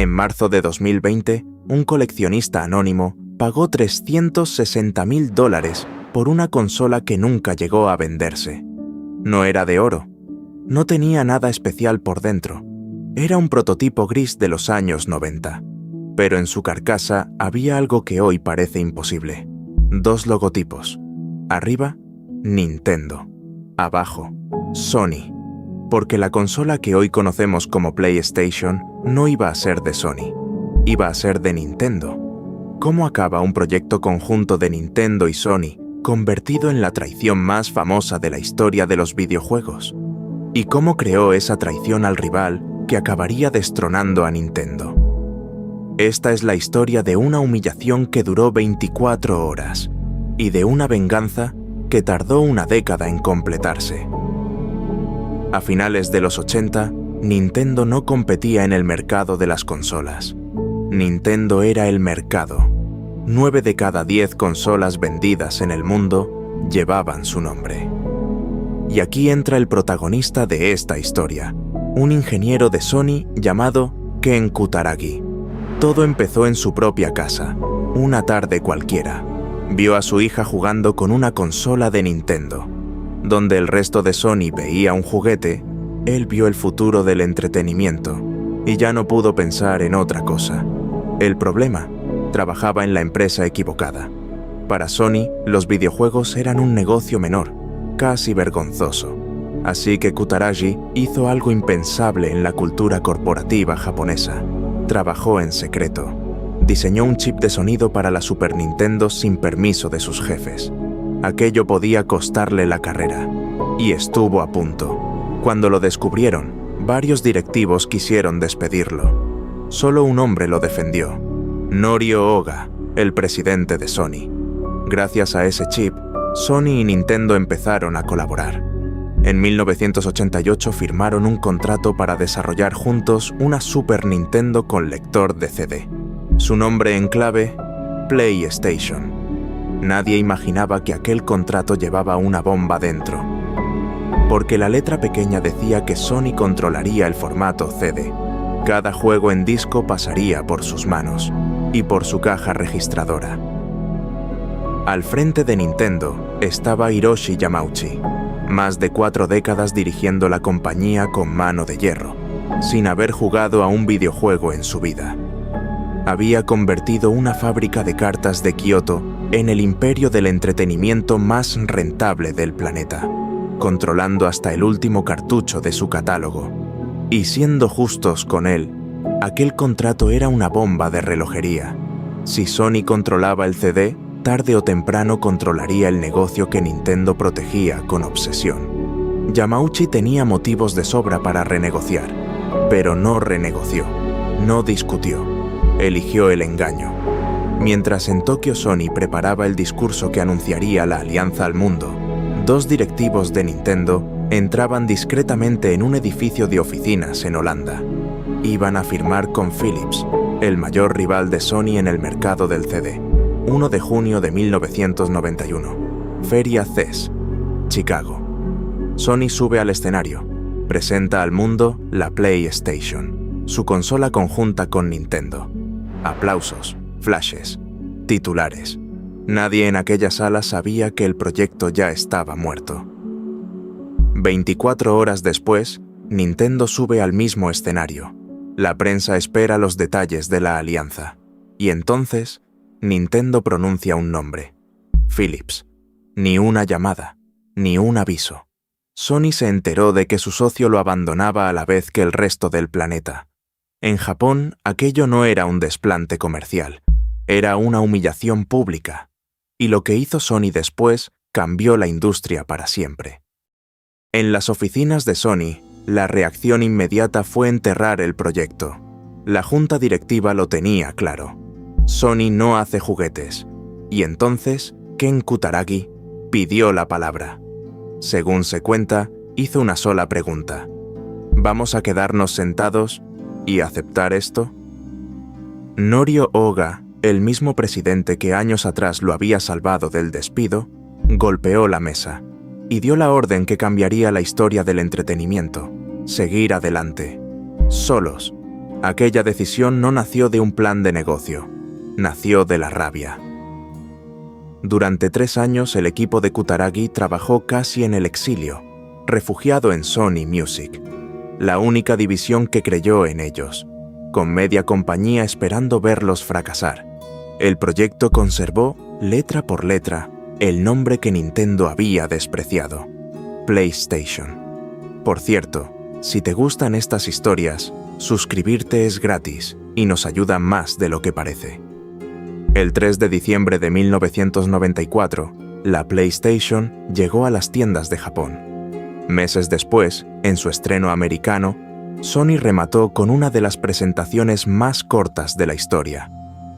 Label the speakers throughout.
Speaker 1: En marzo de 2020, un coleccionista anónimo pagó $360.000 por una consola que nunca llegó a venderse. No era de oro. No tenía nada especial por dentro. Era un prototipo gris de los años 90. Pero en su carcasa había algo que hoy parece imposible. 2 logotipos. Arriba, Nintendo. Abajo, Sony. Porque la consola que hoy conocemos como PlayStation no iba a ser de Sony. Iba a ser de Nintendo. ¿Cómo acaba un proyecto conjunto de Nintendo y Sony convertido en la traición más famosa de la historia de los videojuegos? ¿Y cómo creó esa traición al rival que acabaría destronando a Nintendo? Esta es la historia de una humillación que duró 24 horas y de una venganza que tardó una década en completarse. A finales de los 80, Nintendo no competía en el mercado de las consolas. Nintendo era el mercado. 9 de cada 10 consolas vendidas en el mundo llevaban su nombre. Y aquí entra el protagonista de esta historia, un ingeniero de Sony llamado Ken Kutaragi. Todo empezó en su propia casa, una tarde cualquiera. Vio a su hija jugando con una consola de Nintendo. Donde el resto de Sony veía un juguete, él vio el futuro del entretenimiento y ya no pudo pensar en otra cosa. El problema, trabajaba en la empresa equivocada. Para Sony, los videojuegos eran un negocio menor, casi vergonzoso. Así que Kutaragi hizo algo impensable en la cultura corporativa japonesa. Trabajó en secreto. Diseñó un chip de sonido para la Super Nintendo sin permiso de sus jefes. Aquello podía costarle la carrera. Y estuvo a punto. Cuando lo descubrieron, varios directivos quisieron despedirlo. Solo un hombre lo defendió. Norio Oga, el presidente de Sony. Gracias a ese chip, Sony y Nintendo empezaron a colaborar. En 1988 firmaron un contrato para desarrollar juntos una Super Nintendo con lector de CD. Su nombre en clave, PlayStation. Nadie imaginaba que aquel contrato llevaba una bomba dentro. Porque la letra pequeña decía que Sony controlaría el formato CD. Cada juego en disco pasaría por sus manos y por su caja registradora. Al frente de Nintendo estaba Hiroshi Yamauchi, más de 4 décadas dirigiendo la compañía con mano de hierro, sin haber jugado a un videojuego en su vida. Había convertido una fábrica de cartas de Kioto en el imperio del entretenimiento más rentable del planeta, controlando hasta el último cartucho de su catálogo. Y siendo justos con él, aquel contrato era una bomba de relojería. Si Sony controlaba el CD, tarde o temprano controlaría el negocio que Nintendo protegía con obsesión. Yamauchi tenía motivos de sobra para renegociar, pero no renegoció, no discutió, eligió el engaño. Mientras en Tokio Sony preparaba el discurso que anunciaría la alianza al mundo, 2 directivos de Nintendo entraban discretamente en un edificio de oficinas en Holanda. Iban a firmar con Philips, el mayor rival de Sony en el mercado del CD. 1 de junio de 1991. Feria CES, Chicago. Sony sube al escenario. Presenta al mundo la PlayStation, su consola conjunta con Nintendo. Aplausos, flashes, titulares. Nadie en aquella sala sabía que el proyecto ya estaba muerto. 24 horas después, Nintendo sube al mismo escenario. La prensa espera los detalles de la alianza. Y entonces, Nintendo pronuncia un nombre. Philips. Ni una llamada, ni un aviso. Sony se enteró de que su socio lo abandonaba a la vez que el resto del planeta. En Japón, aquello no era un desplante comercial. Era una humillación pública. Y lo que hizo Sony después cambió la industria para siempre. En las oficinas de Sony, la reacción inmediata fue enterrar el proyecto. La junta directiva lo tenía claro. Sony no hace juguetes. Y entonces, Ken Kutaragi pidió la palabra. Según se cuenta, hizo una sola pregunta. ¿Vamos a quedarnos sentados y aceptar esto? Norio Oga, el mismo presidente que años atrás lo había salvado del despido, golpeó la mesa y dio la orden que cambiaría la historia del entretenimiento. Seguir adelante. Solos. Aquella decisión no nació de un plan de negocio, nació de la rabia. Durante 3 años el equipo de Kutaragi trabajó casi en el exilio, refugiado en Sony Music, la única división que creyó en ellos, con media compañía esperando verlos fracasar. El proyecto conservó, letra por letra, el nombre que Nintendo había despreciado: PlayStation. Por cierto, si te gustan estas historias, suscribirte es gratis y nos ayuda más de lo que parece. El 3 de diciembre de 1994, la PlayStation llegó a las tiendas de Japón. Meses después, en su estreno americano, Sony remató con una de las presentaciones más cortas de la historia.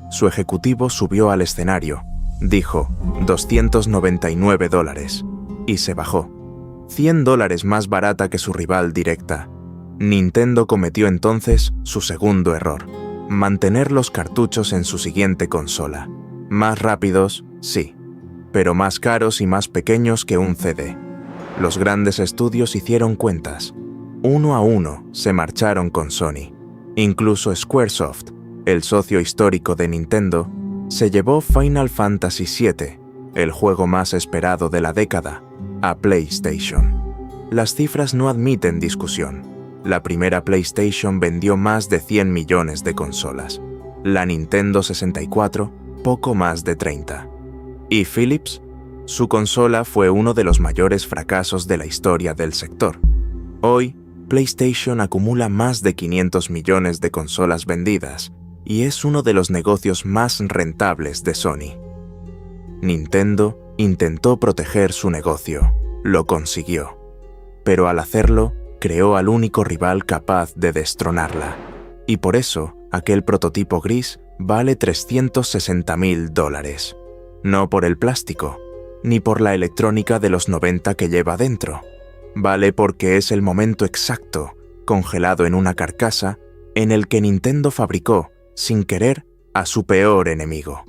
Speaker 1: Su ejecutivo subió al escenario, dijo $299 y se bajó, $100 más barata que su rival directa. Nintendo cometió entonces su segundo error: mantener los cartuchos en su siguiente consola. Más rápidos, sí, pero más caros y más pequeños que un CD. Los grandes estudios hicieron cuentas. 1 a 1 se marcharon con Sony. Incluso Squaresoft, el socio histórico de Nintendo, se llevó Final Fantasy VII, el juego más esperado de la década, a PlayStation. Las cifras no admiten discusión. La primera PlayStation vendió más de 100 millones de consolas. La Nintendo 64, poco más de 30. ¿Y Philips? Su consola fue uno de los mayores fracasos de la historia del sector. Hoy, PlayStation acumula más de 500 millones de consolas vendidas y es uno de los negocios más rentables de Sony. Nintendo intentó proteger su negocio, lo consiguió, pero al hacerlo, creó al único rival capaz de destronarla, y por eso aquel prototipo gris vale $360.000. No por el plástico, ni por la electrónica de los 90 que lleva dentro. Vale porque es el momento exacto, congelado en una carcasa, en el que Nintendo fabricó, sin querer, a su peor enemigo.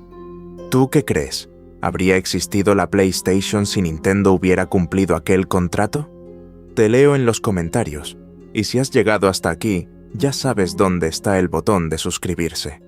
Speaker 1: ¿Tú qué crees? ¿Habría existido la PlayStation si Nintendo hubiera cumplido aquel contrato? Te leo en los comentarios, y si has llegado hasta aquí, ya sabes dónde está el botón de suscribirse.